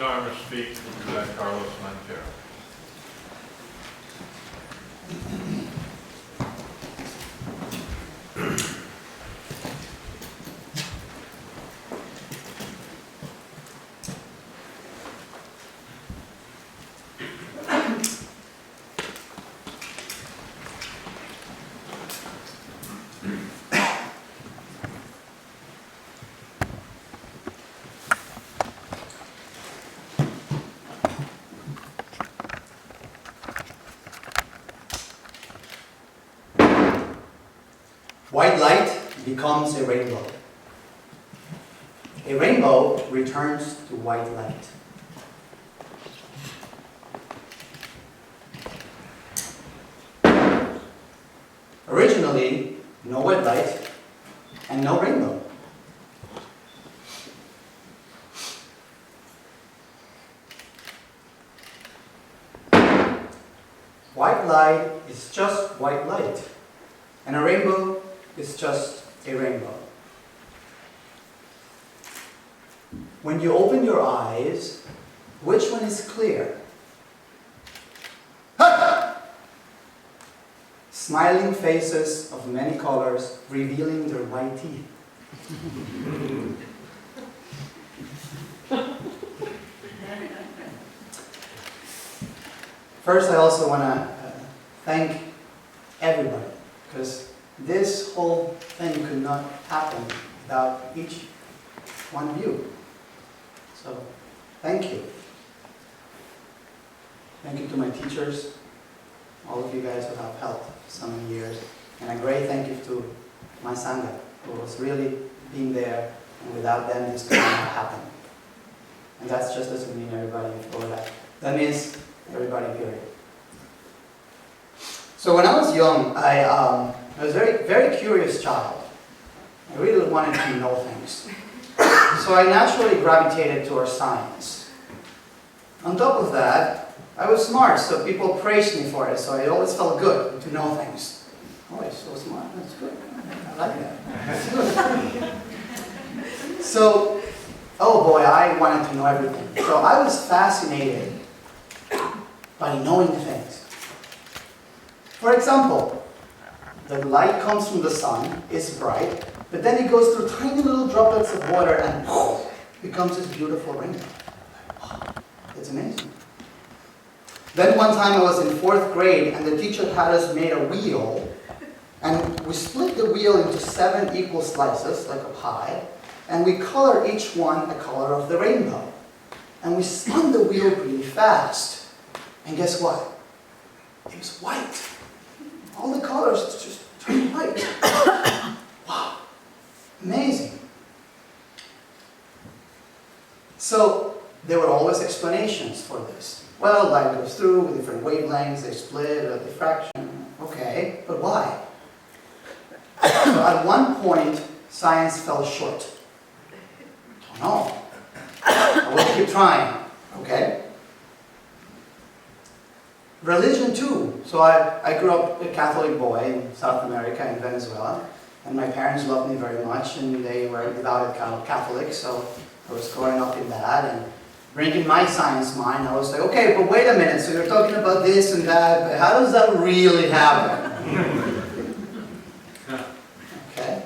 Honor speak to Carlos Montero. White light becomes a rainbow. A rainbow returns to white light. Originally, no white light and no rainbow. White light is just white light, and a rainbow is just a rainbow. When you open your eyes, which one is clear? Ha! Smiling faces of many colors revealing their white teeth. First, I also want to thank everybody, because this whole thing could not happen without each one of you. So, thank you. Thank you to my teachers, all of you guys who have helped so many years. And a great thank you to my Sangha, who was really being there, and without them this could not happen. And that's just doesn't mean everybody in Florida. That means everybody, period. So when I was young, I was a very curious child. I really wanted to know things. So I naturally gravitated towards science. On top of that, I was smart, so people praised me for it, so I always felt good to know things. Oh, he's so smart, that's good. I like that. That's good. So, oh boy, I wanted to know everything. So I was fascinated by knowing things. For example, the light comes from the sun, it's bright, but then it goes through tiny little droplets of water and becomes this beautiful rainbow. Wow, it's amazing. Then one time I was in 4th grade and the teacher had us made a wheel, and we split the wheel into 7 equal slices, like a pie, and we color each one the color of the rainbow. And we spun the wheel really fast. And guess what? It was white. All the colors just turned white. Wow. Amazing. So there were always explanations for this. Well, light goes through with different wavelengths, they split, a diffraction. Okay, but why? So at one point, science fell short. Don't know. I will keep trying. Okay? Religion too. So I grew up a Catholic boy in South America, in Venezuela, and my parents loved me very much, and they were devout Catholics, so I was growing up in that, and bringing my science mind, I was like, okay, but wait a minute, so you're talking about this and that, but how does that really happen? Okay.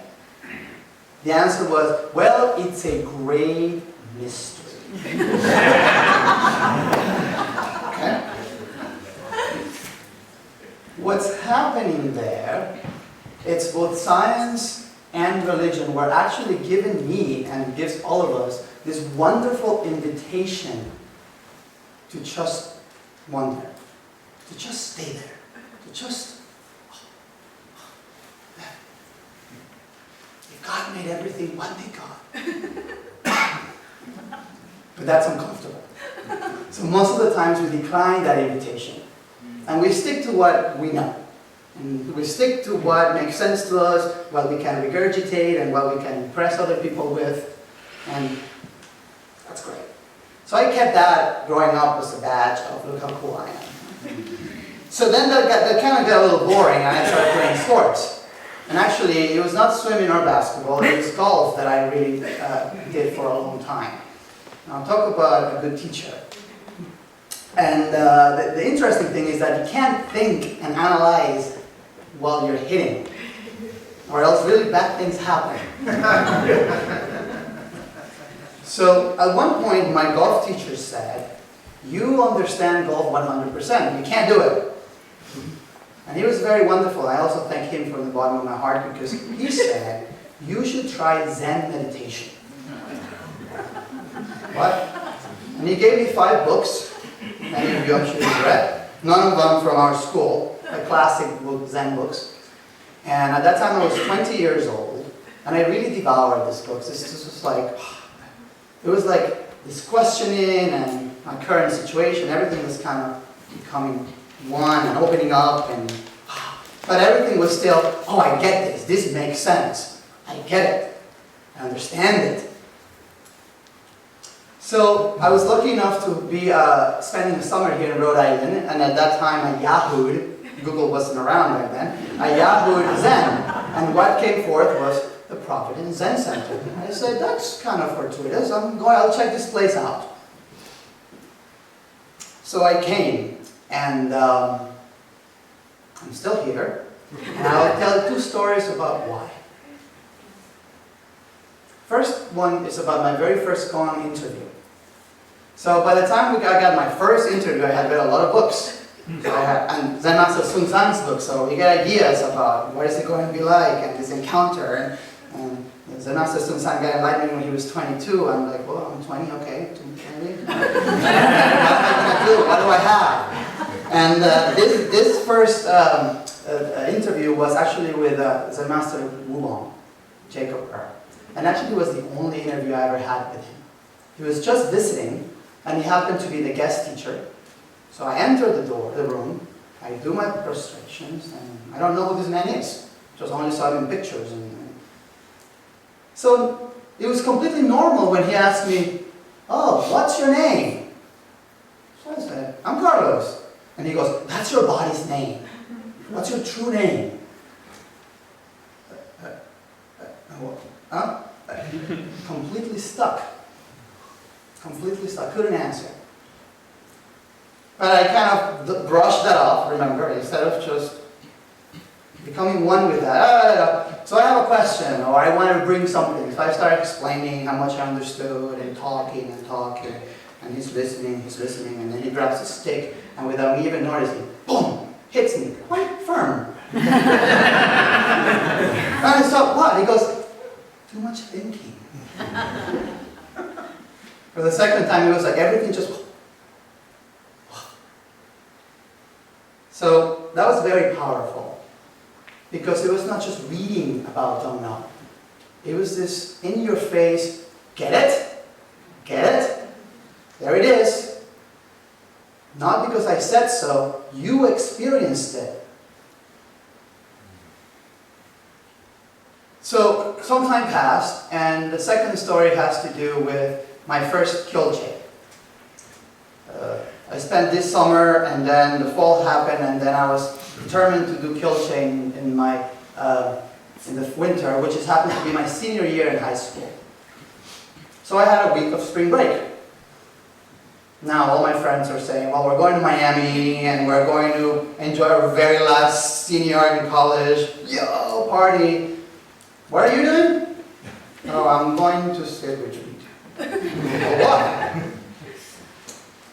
The answer was, well, it's a great mystery. Okay. What's happening there, it's both science and religion were actually giving me, and gives all of us, this wonderful invitation to just wonder, to just stay there, to just, if God made everything, what did God? But that's uncomfortable. So most of the times we decline that invitation. And we stick to what we know. And we stick to what makes sense to us, what we can regurgitate, and what we can impress other people with. And that's great. So I kept that growing up as a badge of look how cool I am. So then that kind of got a little boring, and I started playing sports. And actually, it was not swimming or basketball, it was golf that I really did for a long time. Now talk about a good teacher. And the interesting thing is that you can't think and analyze while you're hitting, or else really bad things happen. So at one point my golf teacher said, "You understand golf 100%, you can't do it." And he was very wonderful. I also thank him from the bottom of my heart because he said, "You should try Zen meditation." What? And he gave me 5 books. Many of you I'm sure you've read. None of them from our school, the classic book, Zen books. And at that time I was 20 years old, and I really devoured these books. This was like, it was like this questioning and my current situation, everything was kind of becoming one and opening up, but everything was still, oh, I get this makes sense. I get it, I understand it. So I was lucky enough to be spending the summer here in Rhode Island, and at that time I Yahooed, Google wasn't around back then, I Yahooed Zen, and what came forth was the Providence Zen Center. I said, that's kind of fortuitous, I'll check this place out. So I came, and I'm still here, and I'll tell 2 stories about why. First one is about my very first Gong interview. So by the time I got my first interview, I had read a lot of books. So and Zen Master Sun San's book, so you get ideas about what is it going to be like, and this encounter. And Zen Master Sun San got enlightenment when he was 22. I'm like, well, I'm 20, okay. 20. What am I going to do? What do I have? And this first interview was actually with Zen Master Wubong, Jacob Earl. And actually it was the only interview I ever had with him. He was just visiting, and he happened to be the guest teacher. So I enter the room, I do my prostrations, and I don't know who this man is. Just only saw him in pictures. So it was completely normal when he asked me, "Oh, what's your name?" So I said, "I'm Carlos." And he goes, "That's your body's name. What's your true name?" Completely stuck. Completely stuck. Couldn't answer. But I kind of brushed that off, remember, instead of just becoming one with that. So I have a question, or I want to bring something. So I start explaining how much I understood, and talking, and he's listening, and then he grabs a stick, and without me even noticing, boom, hits me, quite firm. And I thought, what? He goes, too much thinking. For the second time, it was like everything just... So that was very powerful, because it was not just reading about don't know. It was this in your face, get it? Get it? There it is. Not because I said so, you experienced it. So some time passed, and the second story has to do with my first kyolche. I spent this summer, and then the fall happened, and then I was determined to do kyolche in the winter, which has happened to be my senior year in high school. So I had a week of spring break. Now all my friends are saying, well, we're going to Miami, and we're going to enjoy our very last senior year in college. Yo, party. What are you doing? Oh, I'm going to sit retreat. What?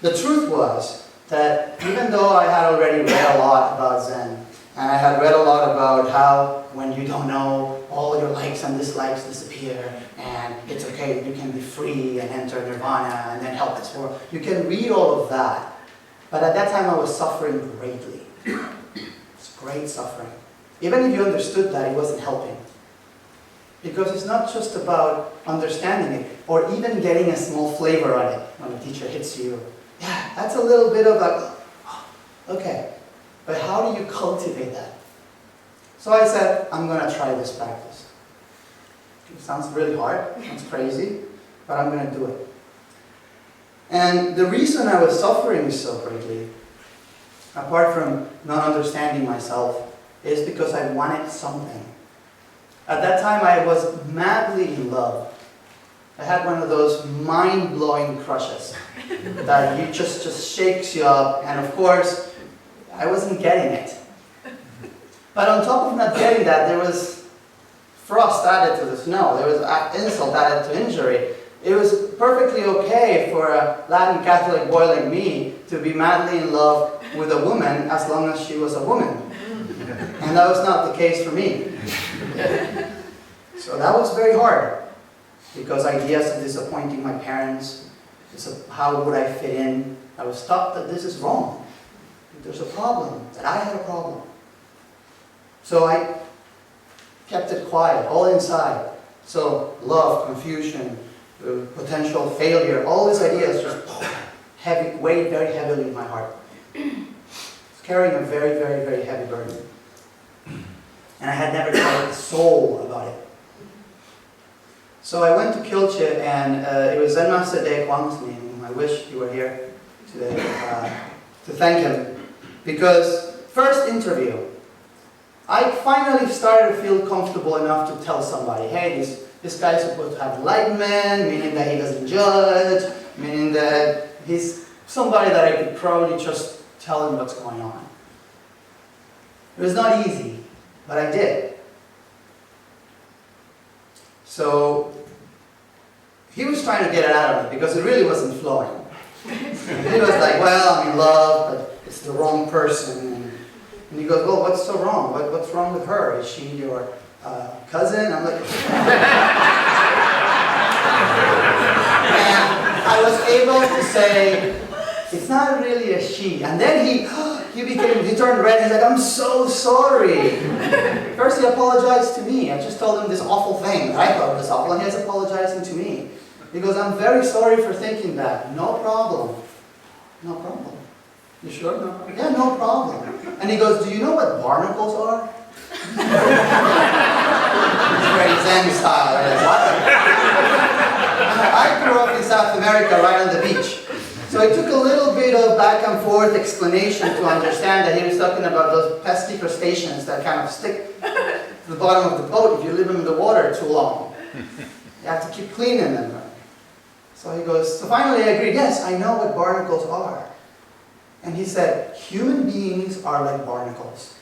The truth was that even though I had already read a lot about Zen, and I had read a lot about how when you don't know, all your likes and dislikes disappear, and it's okay, you can be free and enter nirvana and then help this world. You can read all of that. But at that time I was suffering greatly. It's great suffering. Even if you understood that, it wasn't helping. Because it's not just about understanding it, or even getting a small flavor on it when the teacher hits you. Yeah, that's a little bit of like, okay, but how do you cultivate that? So I said, I'm going to try this practice. It sounds really hard, sounds crazy, but I'm going to do it. And the reason I was suffering so greatly, apart from not understanding myself, is because I wanted something. At that time I was madly in love. I had one of those mind-blowing crushes that you just shakes you up, and of course, I wasn't getting it. But on top of not getting that, there was frost added to the snow, there was insult added to injury. It was perfectly okay for a Latin Catholic boy like me to be madly in love with a woman as long as she was a woman. And that was not the case for me. So that was very hard, because ideas of disappointing my parents, how would I fit in, I was taught that this is wrong. There's a problem, that I had a problem. So I kept it quiet, all inside. So love, confusion, potential failure, all these ideas just weighed very heavily in my heart. It's carrying a very, very, very heavy burden. And I had never tried a soul about it. So I went to Kilche, and it was Zen Master Day Kwang's name. I wish you were here today to thank him. Because first interview, I finally started to feel comfortable enough to tell somebody, hey, this guy's supposed to have enlightenment, meaning that he doesn't judge, meaning that he's somebody that I could probably just tell him what's going on. It was not easy, but I did. So he was trying to get it out of me because it really wasn't flowing. He was like, well, I'm in love, but it's the wrong person. And he goes, well, what's so wrong? What's wrong with her? Is she your cousin? I'm like, and I was able to say, it's not really a she. And then he turned red. He's like, I'm so sorry. First he apologized to me. I just told him this awful thing. I thought it was awful, and he's apologizing to me. He goes, I'm very sorry for thinking that. No problem. No problem. You sure? No problem. Yeah, no problem. And he goes, do you know what barnacles are? It's very Zen style. Like, what? I grew up in South America, right on the beach. So it took a little bit of back and forth explanation to understand that he was talking about those pesky crustaceans that kind of stick to the bottom of the boat if you leave them in the water too long. You have to keep cleaning them. So he goes, so finally I agreed, yes, I know what barnacles are. And he said, human beings are like barnacles.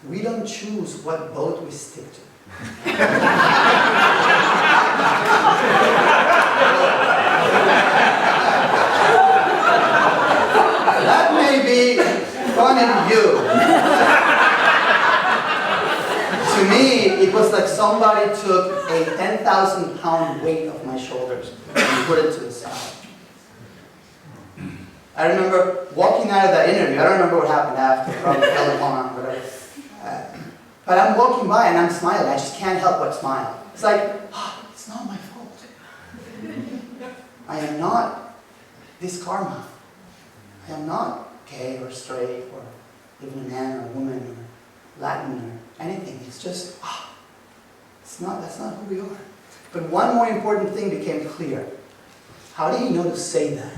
We don't choose what boat we stick to. That may be funny to you. To me, it was like somebody took a 10,000-pound weight off my shoulders and put it to the side. I remember walking out of that interview. I don't remember what happened after, probably telephone or whatever. But I'm walking by and I'm smiling. I just can't help but smile. It's like, oh, it's not my fault. I am not this karma. I am not gay or straight or even a man or a woman or Latin or anything. It's just, that's not who we are. But one more important thing became clear. How did he know to say that?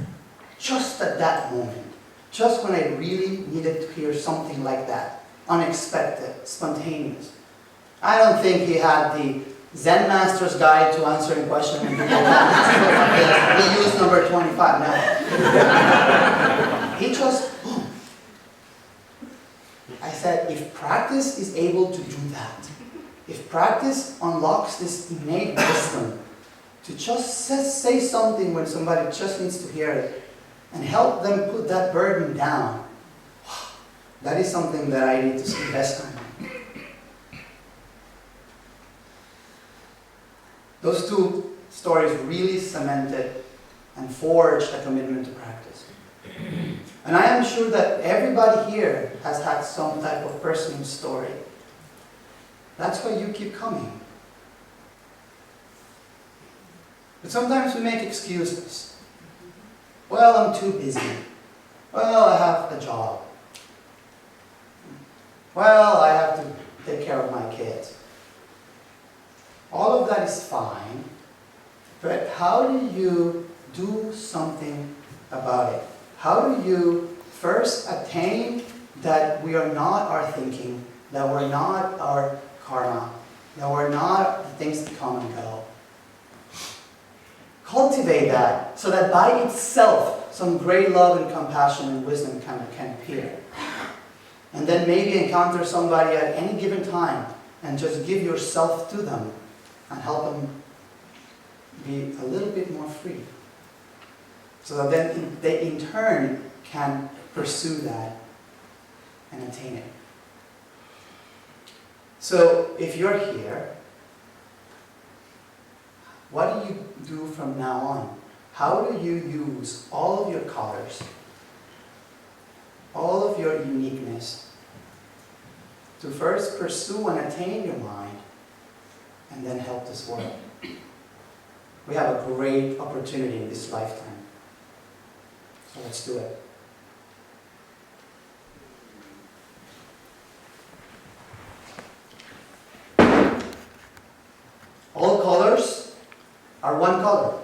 Just at that moment. Just when I really needed to hear something like that. Unexpected, spontaneous. I don't think he had the Zen Master's Guide to Answering Questions. He used number 25 now. He just, boom. I said, if practice is able to do that, if practice unlocks this innate wisdom to just say something when somebody just needs to hear it and help them put that burden down, that is something that I need to invest time on. Those two stories really cemented and forged a commitment to practice. And I am sure that everybody here has had some type of personal story. That's why you keep coming. But sometimes we make excuses. Well, I'm too busy. Well, I have a job. Well, I have to take care of my kids. All of that is fine, but how do you do something about it? How do you first attain that we are not our thinking, that we're not our karma, that we're not the things that come and go? cultivate that so that by itself some great love and compassion and wisdom can appear. And then maybe encounter somebody at any given time and just give yourself to them and help them be a little bit more free. So that then they in turn can pursue that and attain it. So if you're here, what do you do from now on? How do you use all of your colors, all of your uniqueness, to first pursue and attain your mind, and then help this world? We have a great opportunity in this lifetime. So let's do it. All colors are one color.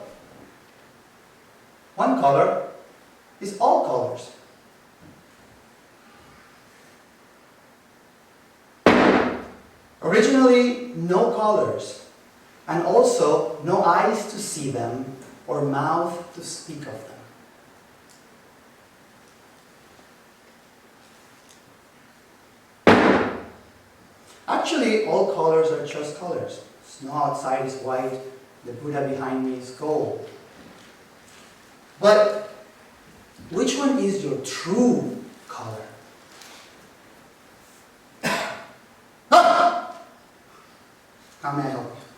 One color is all colors. Originally, no colors, and also no eyes to see them or mouth to speak of them. Actually, all colors are just colors. Snow outside is white, the Buddha behind me is gold. But which one is your true color? How may I help you?